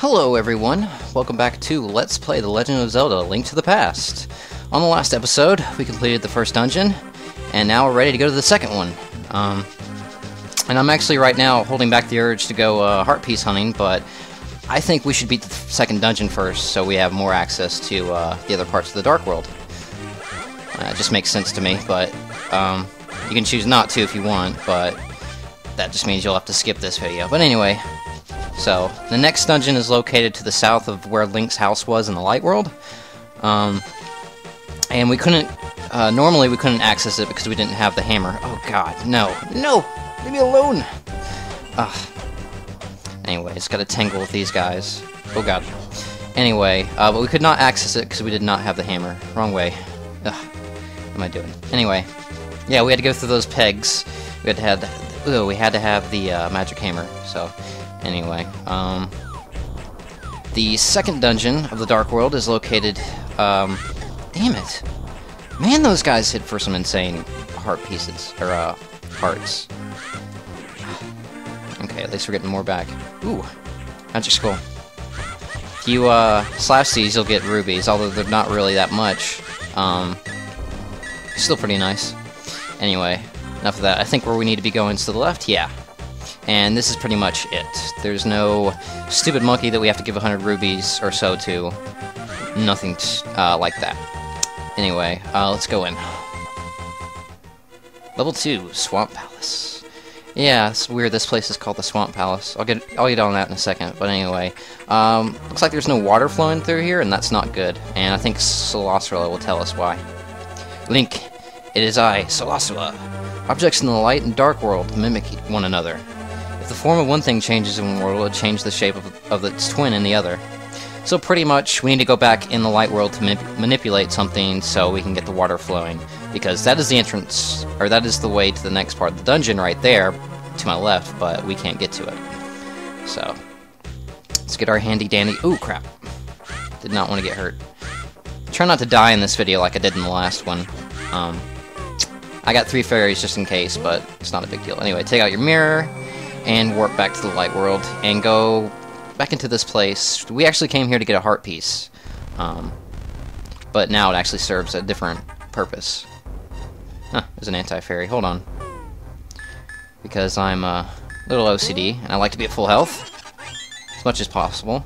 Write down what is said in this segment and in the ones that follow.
Hello everyone, welcome back to Let's Play The Legend of Zelda: Link to the Past. On the last episode, we completed the first dungeon, and now we're ready to go to the second one. And I'm actually right now holding back the urge to go heart piece hunting, but I think we should beat the second dungeon first so we have more access to the other parts of the Dark World. It just makes sense to me, but you can choose not to if you want, but that just means you'll have to skip this video. But anyway, so the next dungeon is located to the south of where Link's house was in the Light World. And we couldn't, normally we couldn't access it because we didn't have the hammer. Oh god, no, no, leave me alone! Ugh. Anyway, it's gotta tangle with these guys. Oh god. Anyway, but we could not access it because we did not have the hammer. Wrong way. Ugh. What am I doing? Anyway, yeah, we had to go through those pegs. We had to have the magic hammer, so... Anyway, the second dungeon of the Dark World is located, damn it. Man, those guys hit for some insane heart pieces, or, hearts. Okay, at least we're getting more back. Ooh, magic skull. If you, slash these, you'll get rubies, although they're not really that much. Still pretty nice. Anyway, enough of that. I think where we need to be going is to the left, yeah. And this is pretty much it. There's no stupid monkey that we have to give 100 rubies or so to. Nothing like that. Anyway, let's go in. Level 2, Swamp Palace. Yeah, it's weird this place is called the Swamp Palace. I'll get on that in a second, but anyway. Looks like there's no water flowing through here, and that's not good. And I think Solosrilla will tell us why. Link, it is I, Solosrilla. Objects in the light and dark world mimic one another. If the form of one thing changes in one world, it will change the shape of its twin in the other. So pretty much, we need to go back in the light world to manipulate something so we can get the water flowing. Because that is the entrance, or that is the way to the next part of the dungeon right there, to my left, but we can't get to it. So, let's get our handy dandy... Ooh, crap. Did not want to get hurt. Try not to die in this video like I did in the last one. I got 3 fairies just in case, but it's not a big deal. Anyway, take out your mirror, and warp back to the light world, and go back into this place. We actually came here to get a heart piece, but now it actually serves a different purpose. Huh, there's an anti-fairy. Hold on. Because I'm a little OCD, and I like to be at full health, as much as possible.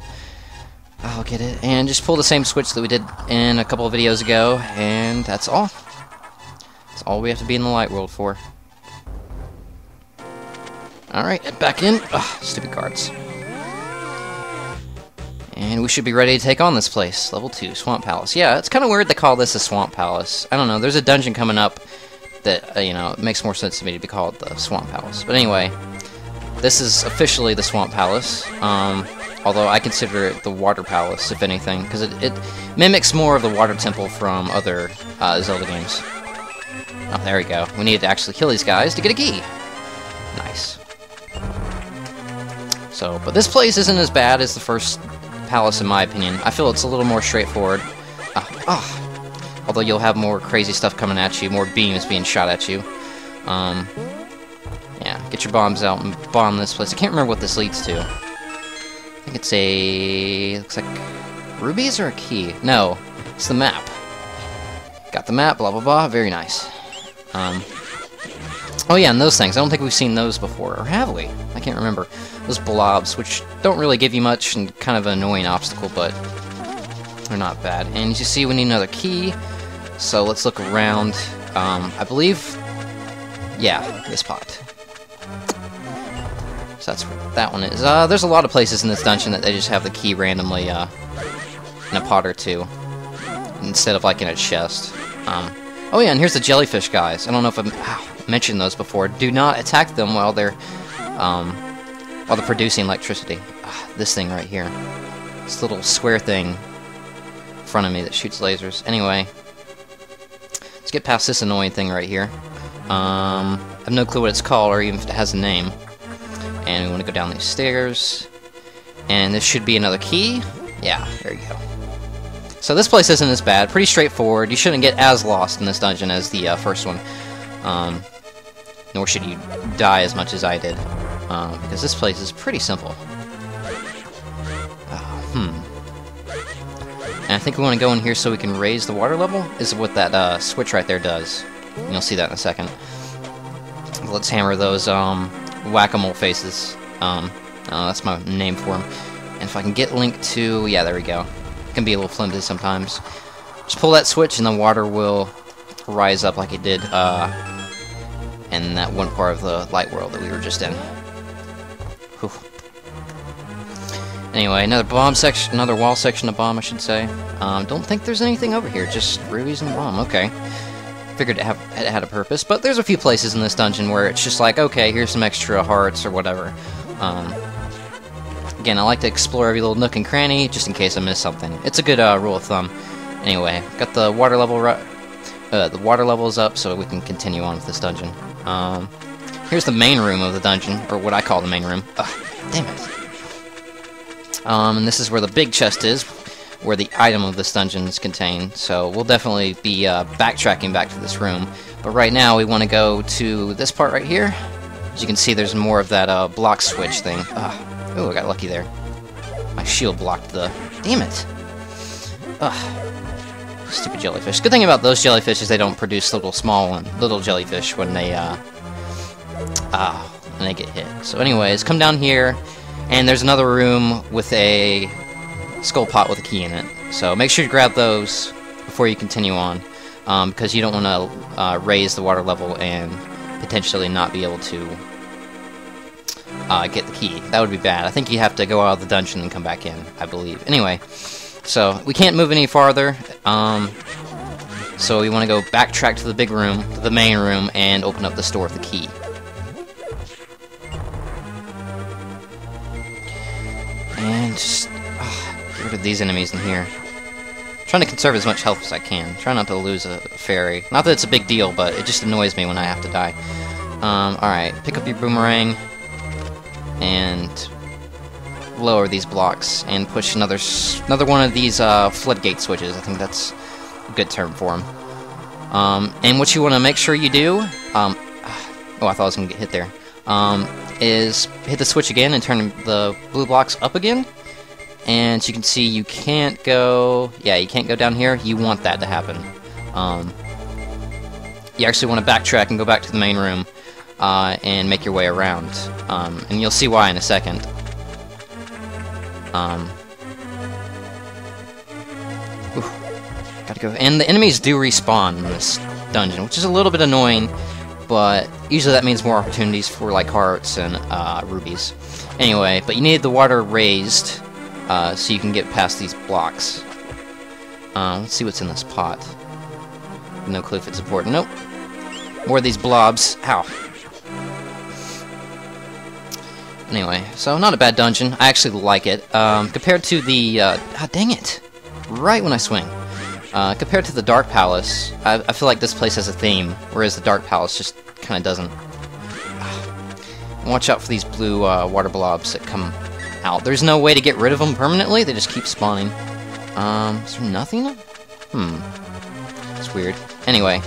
I'll get it, and just pull the same switch that we did in a couple of videos ago, and that's all. That's all we have to be in the light world for. Alright, back in. Ugh, stupid cards. And we should be ready to take on this place. Level 2, Swamp Palace. Yeah, it's kind of weird they call this a Swamp Palace. I don't know, there's a dungeon coming up that, you know, it makes more sense to me to be called the Swamp Palace. But anyway, this is officially the Swamp Palace. Although I consider it the Water Palace, if anything, because it mimics more of the Water Temple from other Zelda games. Oh, there we go. We needed to actually kill these guys to get a key. Nice. So, but this place isn't as bad as the first palace in my opinion. I feel it's a little more straightforward. Although you'll have more crazy stuff coming at you, more beams being shot at you. Yeah, get your bombs out and bomb this place. I can't remember what this leads to. I think it's looks like rubies or a key? No, it's the map. Got the map, blah blah blah, very nice. Oh yeah, and those things, I don't think we've seen those before, or have we? I can't remember. Those blobs, which don't really give you much, and kind of an annoying obstacle, but they're not bad. And as you see, we need another key, so let's look around. I believe, yeah, this pot. So that's where that one is. There's a lot of places in this dungeon that they just have the key randomly in a pot or two, instead of like in a chest. Oh yeah, and here's the jellyfish guys. I don't know if I've mentioned those before. Do not attack them while they're producing electricity. This thing right here. This little square thing in front of me that shoots lasers. Anyway, let's get past this annoying thing right here. I have no clue what it's called, or even if it has a name. And we want to go down these stairs. And this should be another key. Yeah, there you go. So this place isn't as bad. Pretty straightforward. You shouldn't get as lost in this dungeon as the first one. Nor should you die as much as I did. Because this place is pretty simple. And I think we want to go in here so we can raise the water level, is what that switch right there does. And you'll see that in a second. Let's hammer those whack-a-mole faces. That's my name for them. And if I can get Link to... yeah, there we go. It can be a little flimsy sometimes. Just pull that switch and the water will rise up like it did in that one part of the light world that we were just in. Whew. Anyway, another bomb section, another wall section of bomb, I should say. Don't think there's anything over here, just rubies and bomb. Okay. Figured it had a purpose, but there's a few places in this dungeon where it's just like, okay, here's some extra hearts or whatever. Again, I like to explore every little nook and cranny, just in case I miss something. It's a good rule of thumb. Anyway, got the water level the water level is up, so we can continue on with this dungeon. Here's the main room of the dungeon, or what I call the main room. Ugh, damn it. And this is where the big chest is, where the item of this dungeon is contained. So we'll definitely be backtracking back to this room. But right now we want to go to this part right here. As you can see, there's more of that block switch thing. Oh, I got lucky there. My shield blocked the... damn it! Ugh. Stupid jellyfish. Good thing about those jellyfish is they don't produce little jellyfish when they get hit. So anyways, come down here, and there's another room with a skull pot with a key in it. So make sure you grab those before you continue on, because you don't want to raise the water level and potentially not be able to get the key. That would be bad. I think you have to go out of the dungeon and come back in, I believe. Anyway, so we can't move any farther, so we want to go backtrack to the big room, to the main room, and open up this door with the key. And just get rid of these enemies in here. I'm trying to conserve as much health as I can. Try not to lose a fairy. Not that it's a big deal, but it just annoys me when I have to die. Alright, pick up your boomerang and lower these blocks and push another one of these floodgate switches. I think that's a good term for them. And what you want to make sure you do, oh, I thought I was going to get hit there, is hit the switch again and turn the blue blocks up again. And you can see you can't go... yeah, you can't go down here. You want that to happen. You actually want to backtrack and go back to the main room and make your way around. And you'll see why in a second. Gotta go. And the enemies do respawn in this dungeon, which is a little bit annoying, but usually that means more opportunities for like hearts and rubies. Anyway, but you need the water raised so you can get past these blocks. Let's see what's in this pot. No clue if it's important. Nope. More of these blobs. Ow. Anyway, so not a bad dungeon. I actually like it. Compared to the... dang it! Right when I swing. Compared to the Dark Palace, I feel like this place has a theme, whereas the Dark Palace just kind of doesn't. Watch out for these blue water blobs that come out. There's no way to get rid of them permanently, they just keep spawning. Is there nothing? It's weird. Anyway.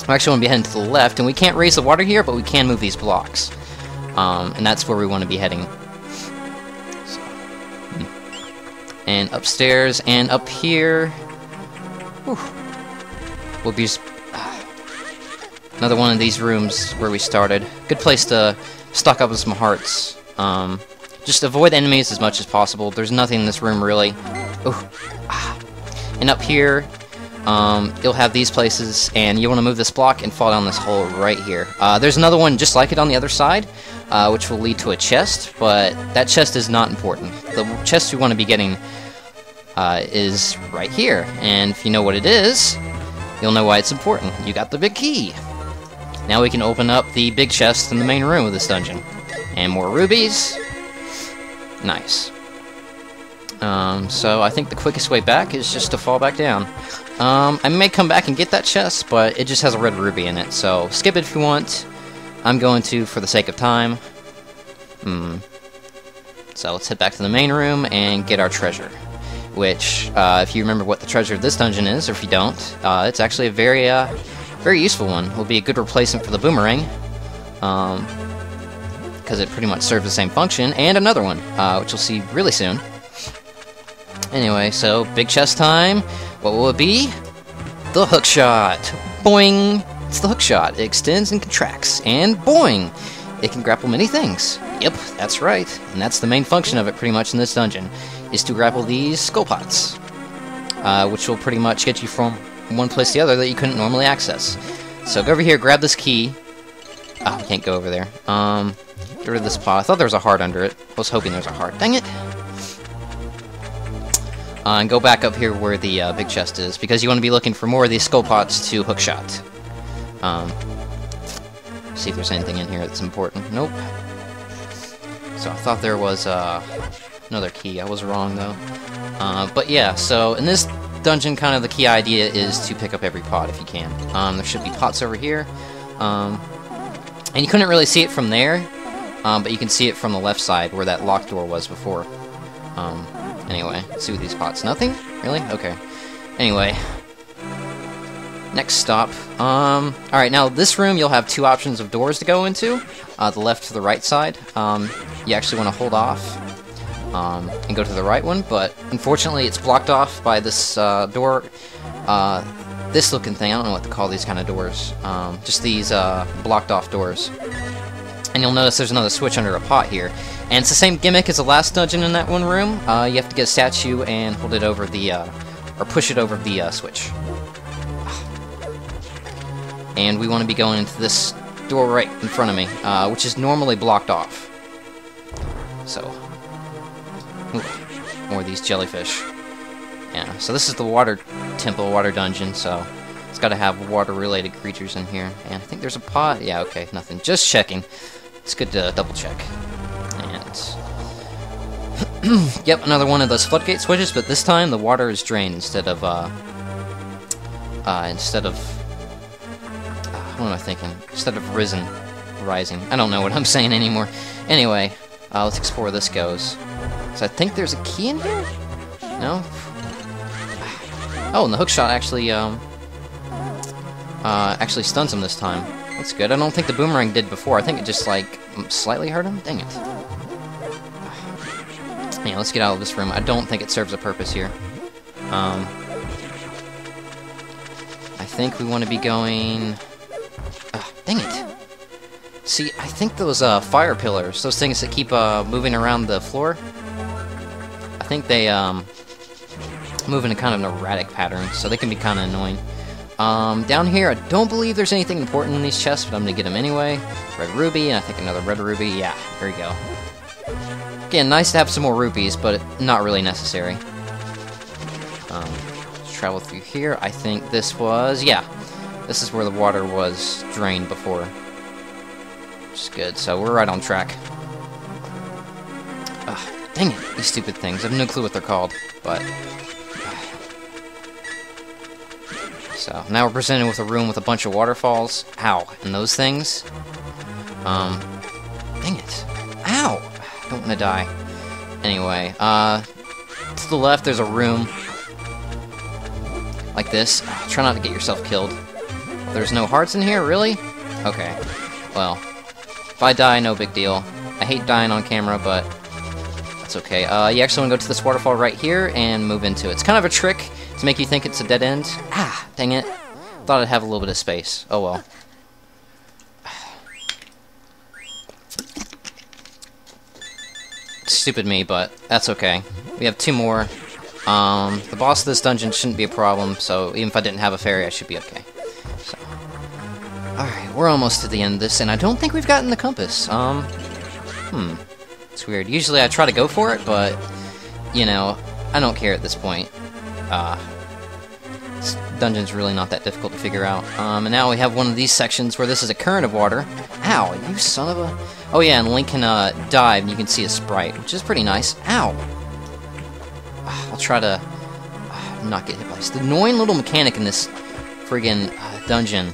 I actually want to be heading to the left, and we can't raise the water here, but we can move these blocks. And that's where we want to be heading. So, and upstairs, and up here... whew, we'll be just... another one of these rooms where we started. Good place to stock up on some hearts. Just avoid enemies as much as possible. There's nothing in this room, really. And up here, you'll have these places, and you want to move this block and fall down this hole right here. There's another one just like it on the other side, which will lead to a chest, but that chest is not important. The chest we want to be getting is right here, and if you know what it is, you'll know why it's important. You got the big key. Now we can open up the big chest in the main room of this dungeon. And more rubies. Nice. So I think the quickest way back is just to fall back down. I may come back and get that chest, but it just has a red ruby in it, so skip it if you want. I'm going to for the sake of time. So let's head back to the main room and get our treasure. Which, if you remember what the treasure of this dungeon is, or if you don't, it's actually a very useful one. Will be a good replacement for the boomerang. Because it pretty much serves the same function, and another one, which you'll see really soon. Anyway, so big chest time. What will it be? The hook shot. Boing! It's the hook shot. It extends and contracts. And boing! It can grapple many things. Yep, that's right. And that's the main function of it pretty much in this dungeon, is to grapple these skull pots, which will pretty much get you from one place to the other that you couldn't normally access. So go over here, grab this key. Oh, I can't go over there. Get rid of this pot. I thought there was a heart under it. I was hoping there was a heart. Dang it! And go back up here where the big chest is, because you want to be looking for more of these skull pots to hookshot. See if there's anything in here that's important. Nope. So I thought there was another key. I was wrong, though. But yeah, so in this dungeon, kind of the key idea is to pick up every pot if you can. There should be pots over here. And you couldn't really see it from there, but you can see it from the left side where that locked door was before. Anyway, let's see what these pots. Nothing? Really? Okay. Anyway. Next stop. Alright, now this room you'll have two options of doors to go into. The left to the right side. You actually want to hold off and go to the right one, but unfortunately it's blocked off by this door. This looking thing, I don't know what to call these kind of doors. Just these blocked off doors. And you'll notice there's another switch under a pot here. And it's the same gimmick as the last dungeon in that one room. You have to get a statue and hold it over the, or push it over the switch. And we want to be going into this door right in front of me, which is normally blocked off. So, ooh, more of these jellyfish. Yeah, so this is the water temple, water dungeon, so it's got to have water-related creatures in here. And I think there's a pot. Yeah, okay, nothing. Just checking. It's good to double check. And yep, another one of those floodgate switches, but this time the water is drained instead of what am I thinking? Instead of rising. I don't know what I'm saying anymore. Anyway, let's explore where this goes. So I think there's a key in here? No? Oh, and the hookshot actually stuns him this time. That's good. I don't think the boomerang did before. I think it just, like, slightly hurt him? Dang it. Yeah, let's get out of this room. I don't think it serves a purpose here. I think we want to be going... dang it. See, I think those fire pillars, those things that keep moving around the floor, I think they move in a kind of an erratic pattern, so they can be kind of annoying. Down here, I don't believe there's anything important in these chests, but I'm going to get them anyway. Red ruby, and I think another red ruby. Yeah, there we go. Again, nice to have some more rupees, but not really necessary. Let's travel through here. I think this was... yeah, this is where the water was drained before. Which is good, so we're right on track. Dang it, these stupid things. I have no clue what they're called, but... So, now we're presented with a room with a bunch of waterfalls. Ow. And those things? Dang it. Ow! I don't want to die. Anyway, to the left there's a room like this. Try not to get yourself killed. There's no hearts in here? Really? Okay. Well, if I die, no big deal. I hate dying on camera, but that's okay. You actually want to go to this waterfall right here and move into it. It's kind of a trick to make you think it's a dead end. Ah, dang it. Thought I'd have a little bit of space. Oh well. Stupid me, but that's okay. We have two more. The boss of this dungeon shouldn't be a problem, so even if I didn't have a fairy, I should be okay. So, alright, we're almost to the end of this, and I don't think we've gotten the compass. It's weird. Usually I try to go for it, but, you know, I don't care at this point. This dungeon's really not that difficult to figure out. And now we have one of these sections where this is a current of water. Ow, you son of a... Oh yeah, and Link can dive, and you can see a sprite, which is pretty nice. Ow! I'll try to not get hit by this. The annoying little mechanic in this friggin' dungeon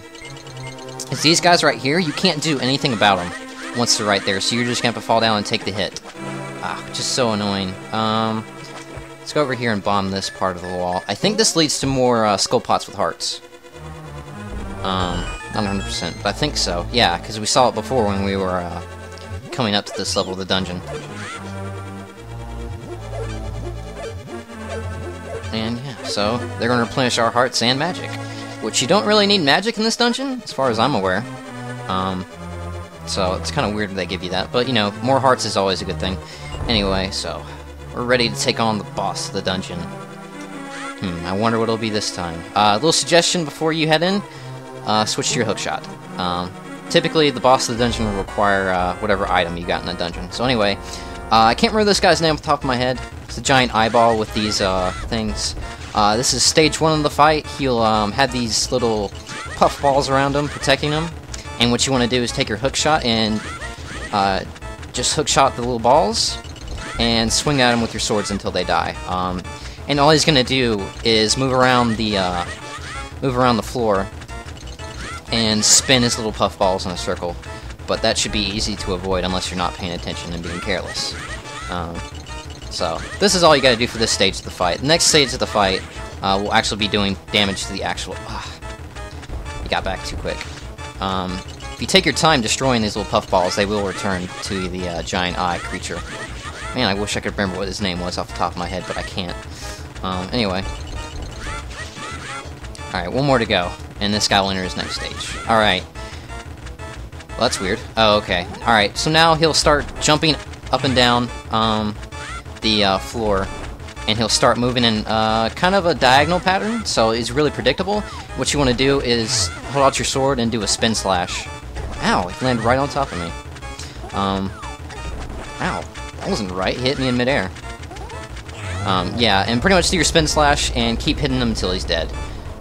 is these guys right here, you can't do anything about them once they're right there, so you're just gonna have to fall down and take the hit. Which is so annoying. Let's go over here and bomb this part of the wall. I think this leads to more skull pots with hearts. Not 100%, but I think so. Yeah, because we saw it before when we were coming up to this level of the dungeon. And yeah, so they're going to replenish our hearts and magic, which you don't really need magic in this dungeon, as far as I'm aware. So it's kind of weird they give you that, but you know, more hearts is always a good thing. Anyway, so we're ready to take on the boss of the dungeon. I wonder what it'll be this time. A little suggestion before you head in, switch to your hookshot. Typically, the boss of the dungeon will require whatever item you got in the dungeon. So anyway, I can't remember this guy's name off the top of my head. It's a giant eyeball with these things. This is stage 1 of the fight. He'll have these little puff balls around him, protecting him. And what you want to do is take your hookshot and just hookshot the little balls and swing at them with your swords until they die. And all he's going to do is move around the floor and spin his little puff balls in a circle. But that should be easy to avoid unless you're not paying attention and being careless. So this is all you got to do for this stage of the fight. The next stage of the fight will actually be doing damage to the actual... you got back too quick. If you take your time destroying these little puff balls, they will return to the giant eye creature. Man, I wish I could remember what his name was off the top of my head, but I can't. Anyway. Alright, one more to go, and this guy will enter his next stage. Alright. Well, that's weird. Oh, okay. Alright, so now he'll start jumping up and down the floor, and he'll start moving in kind of a diagonal pattern, so it's really predictable. What you want to do is hold out your sword and do a spin slash. Ow, he landed right on top of me. Ow, that wasn't right, he hit me in midair. Yeah, and pretty much do your spin slash and keep hitting him until he's dead.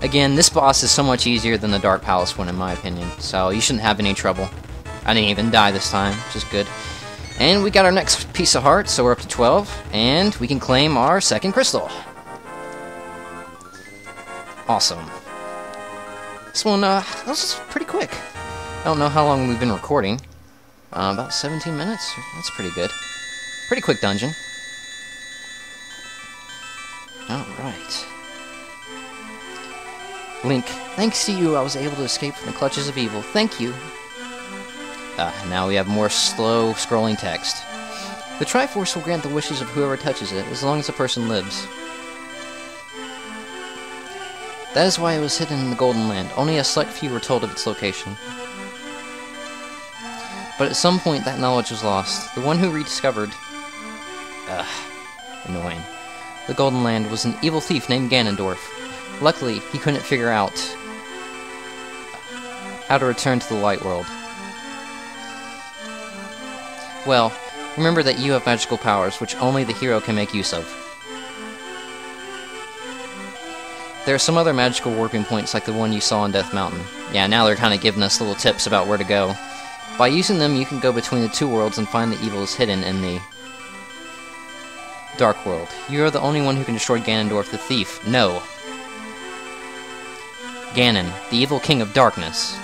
Again, this boss is so much easier than the Dark Palace one in my opinion, so you shouldn't have any trouble. I didn't even die this time, which is good. And we got our next piece of heart, so we're up to 12, and we can claim our second crystal. Awesome. This one, that was pretty quick. I don't know how long we've been recording. About 17 minutes? That's pretty good. Pretty quick dungeon. Alright. Link, thanks to you I was able to escape from the clutches of evil. Thank you. Now we have more slow scrolling text. The Triforce will grant the wishes of whoever touches it, as long as the person lives. That is why it was hidden in the Golden Land. Only a select few were told of its location. But at some point that knowledge was lost. The one who rediscovered... annoying. The Golden Land was an evil thief named Ganondorf. Luckily, he couldn't figure out how to return to the Light World. Well, remember that you have magical powers, which only the hero can make use of. There are some other magical warping points like the one you saw on Death Mountain. Yeah, now they're kind of giving us little tips about where to go. By using them, you can go between the two worlds and find the evils hidden in the Dark World. You are the only one who can destroy Ganondorf the Thief. No. Ganon, the evil king of darkness.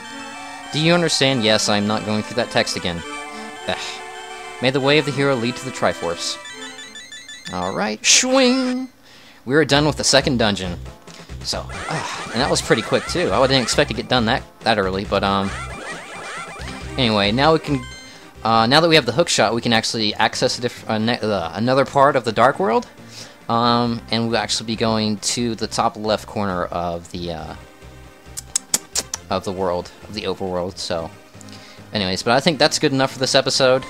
Do you understand? Yes, I am not going through that text again. May the way of the hero lead to the Triforce. Alright, swing! We are done with the second dungeon. So, and that was pretty quick too. I didn't expect to get done that early, but anyway, now we can, now that we have the hookshot, we can actually access another part of the Dark World, and we'll actually be going to the top left corner of the world, of the overworld. So, anyways, but I think that's good enough for this episode.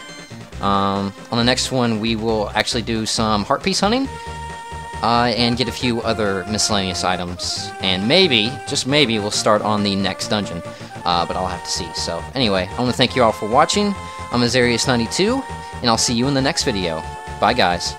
On the next one, we will actually do some heart piece hunting. And get a few other miscellaneous items. And maybe, just maybe, we'll start on the next dungeon. But I'll have to see. So, anyway, I want to thank you all for watching. I'm Azarius92, and I'll see you in the next video. Bye, guys.